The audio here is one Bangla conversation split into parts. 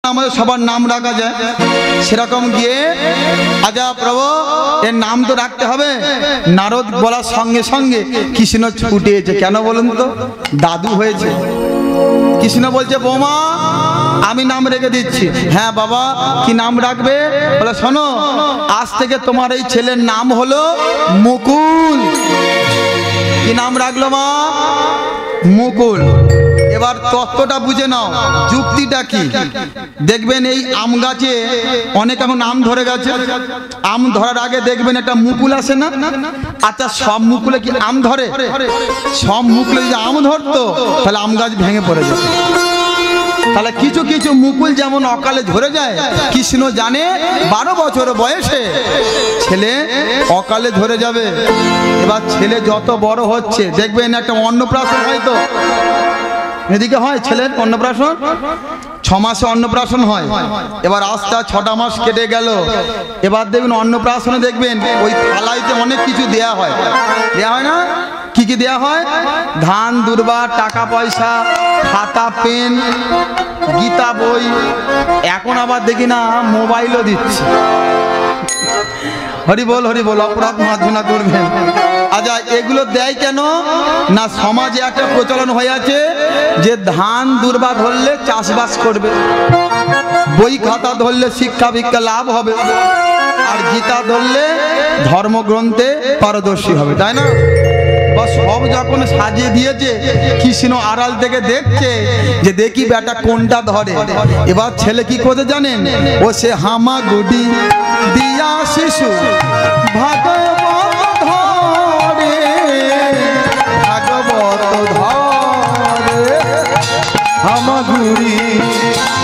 আমাদের সবার নাম রাখা যায় সেরকম গিয়ে আজা প্রভু এর নাম তো রাখতে হবে। নারদ বলার সঙ্গে সঙ্গে কৃষ্ণ ছুটে এসে, কেন বলুন তো, দাদু হয়েছে। কৃষ্ণ বলছে বৌমা আমি নাম রেখে দিচ্ছি। হ্যাঁ বাবা কি নাম রাখবে? বলে শোনো আজ থেকে তোমার এই ছেলের নাম হলো মুকুল। কি নাম রাখলো মা? মুকুল। এবার তত্ত্বটা বুঝে নাও, যুক্তিটা কি দেখবেন। এই আম গাছে অনেক এখন আম ধরে গেছে, আম ধরার আগে দেখবেন একটা মুকুল আসে না? আচ্ছা সব মুকুলে কি আম ধরে? সব মুকুলে যদি আম ধরতো তাহলে আম গাছ ভেঙে পড়ে যেত। তাহলে কিছু কিছু মুকুল যেমন অকালে ঝরে যায়, কৃষ্ণ জানে 12 বছর বয়সে ছেলে অকালে ঝরে যাবে। এবার ছেলে যত বড় হচ্ছে দেখবেন একটা অন্নপ্রাশন হয়তো এদিকে হয়, ছেলের অন্নপ্রাশন 6 মাসে অন্নপ্রাশন হয়। এবার আস্তে 6টা মাস কেটে গেল, এবার দেখবেন অন্নপ্রাশনে দেখবেন ওই থালাইতে অনেক কিছু দেয়া হয়। দেয়া হয় না? কি কি দেয়া হয়? ধান দুর্বা, টাকা পয়সা, খাতা পেন, গীতা বই, এখন আবার দেখি না মোবাইলও দিচ্ছে। হরি বল হরি বল, অপরাধ মার্জনা করবেন। আচ্ছা এগুলো দেয় কেন না? সমাজে একটা প্রচলন হয়ে আছে যে ধান দুর্বা ধরলে চাষবাস করবে, বই খাতা ধরলে শিক্ষা ভিক্ষা লাভ হবে, আর গীতা ধরলে ধর্মগ্রন্থে পারদর্শী হবে, তাই না? সব যখন সাজিয়ে দিয়েছে, কৃষ্ণ আড়াল থেকে দেখছে যে দেখি বেটা কোনটা ধরে। এবার ছেলে কি করতে জানেন? ও সে হামাগুড়ি দিয়া শিশু ভাগবত ধরে, ভাগবত ধরে, হামাগুড়ি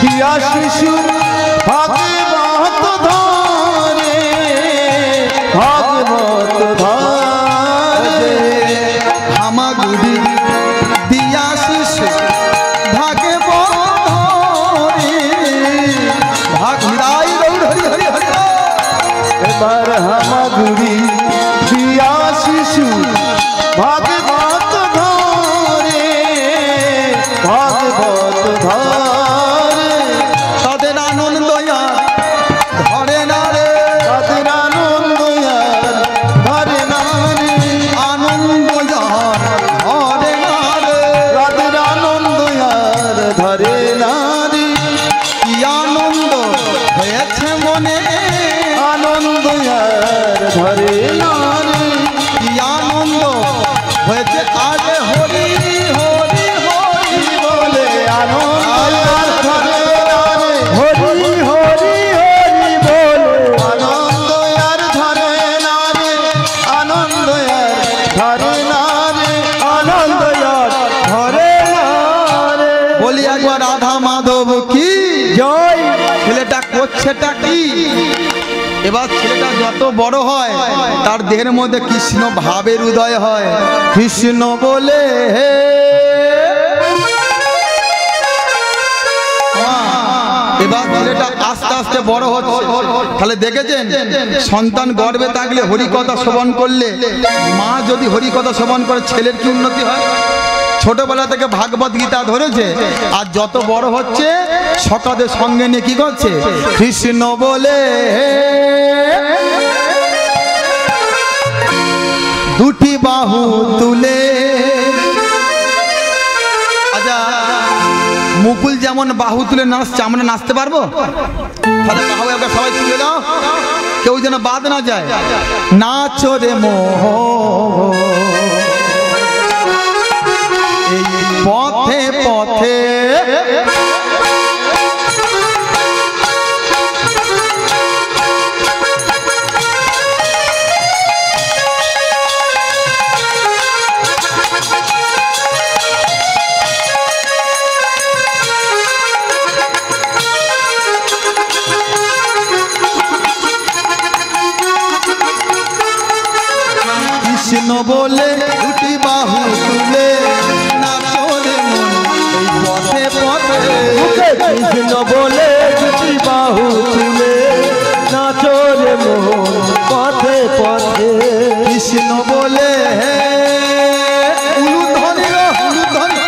দিয়া শিশু ভাগবত ধরে, ভাগবত ধরে, হামাগুড়ি দিয়া শিশু ভাগবত ধরে, ভাগিরাই গৌর হরি হরি হরি। এবার হামাগুড়ি দিয়া শিশু ভাগবত ধরে, ভাগবত ধরে, তাদের আনন্দ ধরে না রে, তাদের আনন্দ ধরে না রে, আনন্দ ধরে না রে, তাদের আনন্দ ধরে না রে, কি আনন্দ হয়েছে মনে, আনন্দ ধরে না রে, কি আনন্দ হয়েছে আজ হরি হরি হরি বলে আনন্দ ধরে না রে, হরি হরি হরি বলে আনন্দ ধরে না রে, আনন্দ ধরে না রে, আনন্দ ধরে না রে। বলি একবার রাধা মাধব কি জয়। ছেলেটা করছেটা কি? এবার ছেলেটা যত বড় হয় তার দেহের মধ্যে কৃষ্ণ ভাবের উদয় হয়। কৃষ্ণ বলে হে, এবার ছেলেটা আস্তে আস্তে বড় হচ্ছে। তাহলে দেখেছেন সন্তান গর্ভে থাকলে হরিকথা শ্রবণ করলে, মা যদি হরিকথা শ্রবণ করে ছেলের কি উন্নতি হয়? ছোটবেলা থেকে ভাগবত গীতা ধরেছে, আর যত বড় হচ্ছে সকাদের সঙ্গে নিয়ে কি করছে? কৃষ্ণ বলে দুটি বাহু তুলে। আচ্ছা মুকুল যেমন বাহু তুলে নাচছে, আমরা নাচতে পারবো? তাহলে বাহু একবার সবাই তুলে দাও, কেউ যেন বাদ না যায়। নাচো রে মোহ এই পথে পথে, কৃষ্ণ বলে দুটি বাহু তুলে নাচো রে মন এই পথে পথে। কৃষ্ণ বলে দুটি বাহু তুলে নাচো রে মোহন পথে পথে। কৃষ্ণ বলে হে উলুধ্বনি উলুধ্বনি।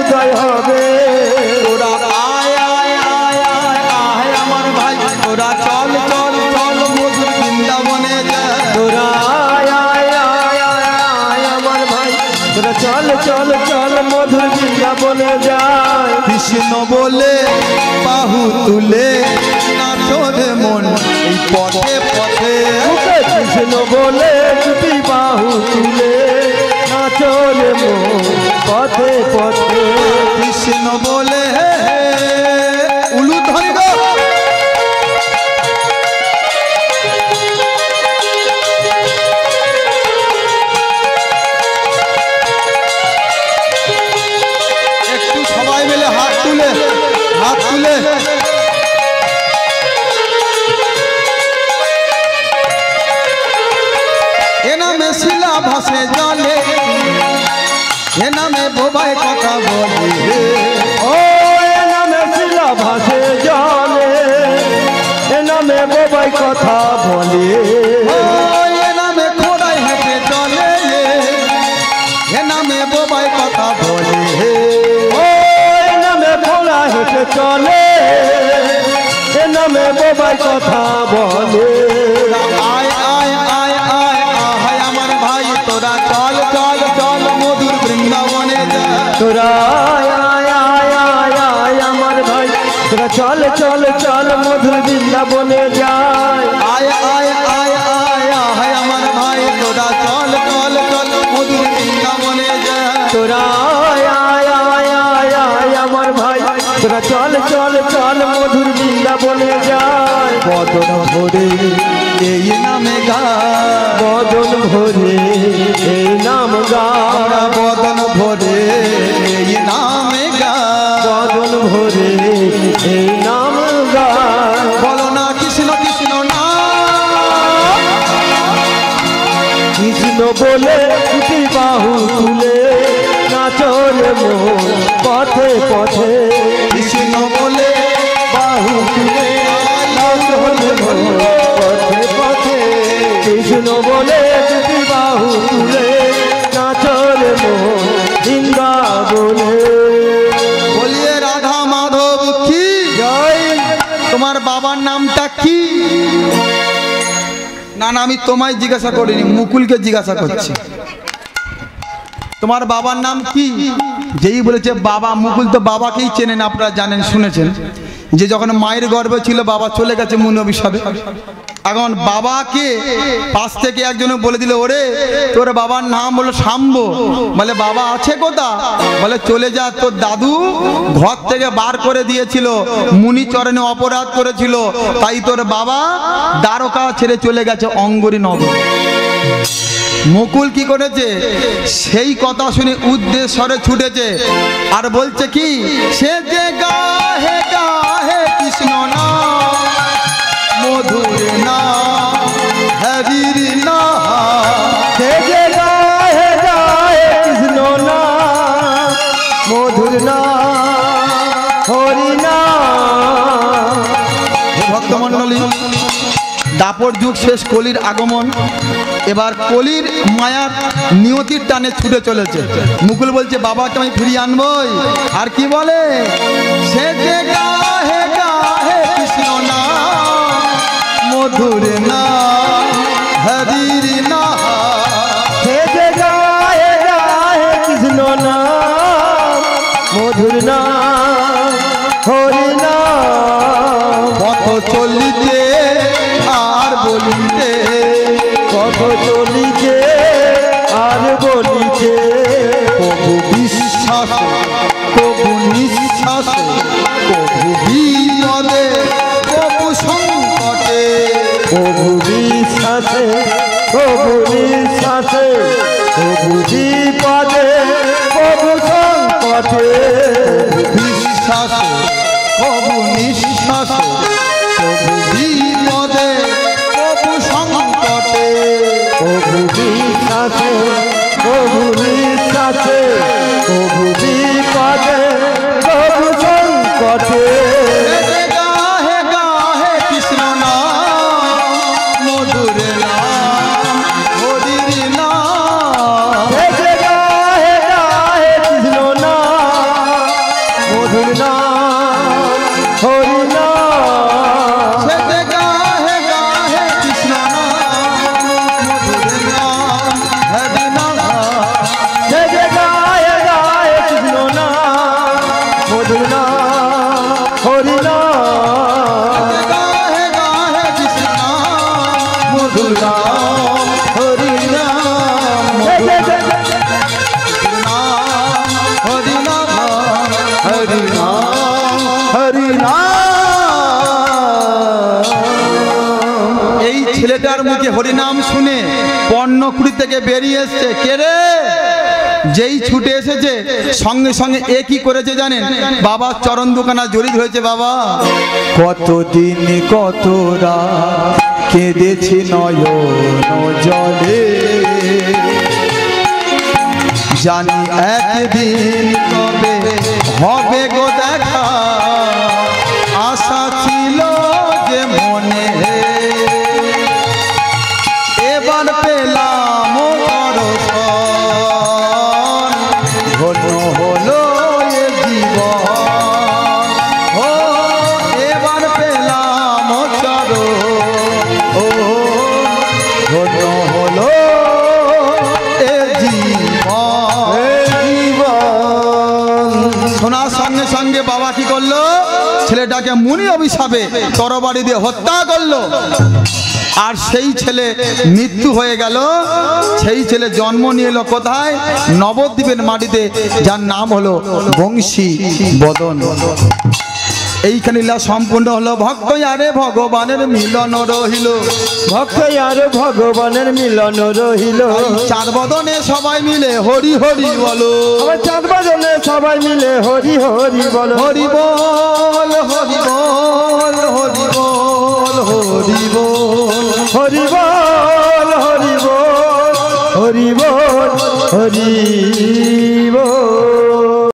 উদয় হবে। তোরা আয় আয় আয় আয় আয় আমার ভাই, তোরা চল চল চল মধুর বৃন্দাবনে যায়। তোরা আয় আয় আয় আয় আয় আমার ভাই, তোরা চল চল চল মধুর বৃন্দাবনে যায়। কৃষ্ণ বলে বাহু তুলে নাচো রে মন এই পথে পথে। কৃষ্ণ বলে দুটি বাহু তুলে নাচো রে মন পথে পথে। কৃষ্ণ বলে উলু ধরি গো। একটু সবাই মিলে হাত তুলে হাত তুলে। এ নামে শিলা ভাসে জলে, এ নামে বোবাই কথা বলে। ও এ নামে শিলা ভাসে জলে, এ নামে বোবাই কথা বলে। ও এ নামে খোড়াই হেঁটে চলে, এ নামে বোবাই কথা বলে। ও এ নামে খোলা হেঁটে চলে, এ নামে বোবাই কথা বলে। আয় আয় আয় আয় আয় আমার ভাই, তোরা চল চল চল মধুর বৃন্দাবনে যা। তোরা আয় আয় আয় আয় আয় আমার ভাই, তোরা চল চল চল মধুর বৃন্দাবনে যায়। আয় আয় আয় আয় আয় আমার ভাই, তোরা চল চল চল মধুর বৃন্দাবনে যা। তোরা আয় আয় আয় আয় আয় আমার ভাই, তোরা চল চল চল মধুর বৃন্দাবনে যায়। বদন ভরে এই নামে গা, বদন ভরে এই নাম গা, আমরা বদন ভরে এই নামে গা। বদন ভরে এই নাম গা। বলো না কৃষ্ণ কৃষ্ণ না। কৃষ্ণ বলে দুটি বাহু তুলে নাচো রে মন পথে পথে। কৃষ্ণ বলে বাহু তুলে নাচো রে মন পথে পথে। কৃষ্ণ বলে দুটি বাহু তুলে নাচো রে মন বৃন্দাবনে। বলিয়ে রাধা মাধব কি জয়। তোমার বাবার নামটা কি? না না আমি তোমায় জিজ্ঞাসা করিনি, মুকুলকে জিজ্ঞাসা করছি। তোমার বাবার নাম কি? যেই বলেছে বাবা, মুকুল তো বাবাকেই চেনেন, আপনারা জানেন শুনেছেন যে যখন মায়ের গর্ভে ছিল বাবা চলে গেছে মুন অভিশাপে। এখন বাবাকে পাশ থেকে একজনে বলে দিল, ওরে তোর বাবার নাম হলো শাম্ব। বলে বাবা আছে কোথা? বলে চলে যা, তোর দাদু ঘর থেকে বার করে দিয়েছিল, মুনি চরণে অপরাধ করেছিল, তাই তোর বাবা দ্বারকা ছেড়ে চলে গেছে অঙ্গরী নগর। মুকুল কি করেছে? সেই কথা শুনে উদ্দেশ্যরে ছুটেছে আর বলছে কি, সে যে গাহে গাহে কৃষ্ণ না মধুর না হরির না। সে যে গায়ে গায়ে কৃষ্ণ না মধুর না হরি না। ভক্তমণ্ডলী, দাপর যুগ শেষ, কলির আগমন। এবার কলির মায়ার নিয়তির টানে ছুটে চলেছে। মুকুল বলছে বাবাকে আমি ফিরিয়ে আনবই। আর কি বলে, সে যে গাহে গাহে কৃষ্ণ না মধুর না হরির না। সে যে গায়ে গায়ে কৃষ্ণ না মধুর না হরি না। পথ চলিতে আর বলিতে, কত চলিছে আর বলিছে। প্রভু বিশ্বাস প্রভু নিঃশ্বাস প্রভু বিপদে প্রভু সংকটে। প্রভু বিশ্বাসে প্রভু নিঃশ্বাসে প্রভু বিপদে প্রভু সংকটে। বিশ্বাস প্রভু নিঃশ্বাস প্রভু বিপদে প্রভু সংকটে। প্রভু বিশ্বাসে প্রভু নিঃশ্বাসে প্রভু বিপদে প্রভু সংকটে। গাহে গাহে কৃষ্ণ নাম মধুর নাম হরির নাম। গায়ে গায়ে কৃষ্ণ নাম মধুর নাম হরি নাম সেতে গাহে গাহে কৃষ্ণ নাম মধুর নাম হরি নাম যে যে গায়ে গায়ে কৃষ্ণ নাম মধুর নাম হরি নাম গাহে গাহে কৃষ্ণ নাম মধুর নাম হরি নাম যে যে যে হরি নাম হরি নাম হরি নাম। এই ছেলেটার মুখে হরিনাম শুনে পর্ণকুড়ি থেকে বেরিয়ে এসছে কে রে? যেই ছুটে এসেছে সঙ্গে সঙ্গে এ কি করেছে জানেন? বাবা চরণ দুখানা জড়িত হয়েছে। বাবা কতদিন কত রাত কেঁদেছি নয়ন জলে জানি একদিন কবে হবে গো দেখা, আশা ছিল যে মনে এবার পেলাম দর্শন, ধন্য হলো এ জীবন। ও এবার পেলাম চরণ, ও ধন্য হলো এ জীবন। শোনার সঙ্গে সঙ্গে বাবা কি করলো? ছেলেটাকে মুনি অভিশাপে তরবারি দিয়ে হত্যা করলো। আর সেই ছেলে মৃত্যু হয়ে গেল। সেই ছেলে জন্ম নিয়ে এলো কোথায়? নবদ্বীপের মাটিতে, যার নাম হলো বংশী বদন। এইখানে লীলা সম্পূর্ণ হলো। ভক্ত আরে ভগবানের মিলন রহিল, ভক্ত আর ভগবানের মিলন রহিল। চাঁদ বদনে সবাই মিলে হরি হরি বলো, আমার চাঁদ বাজনে সবাই মিলে হরি হরি বল। হরি বল হরি বল হরি বল হরি বল। হরি বল হরি বল হরি বল হরি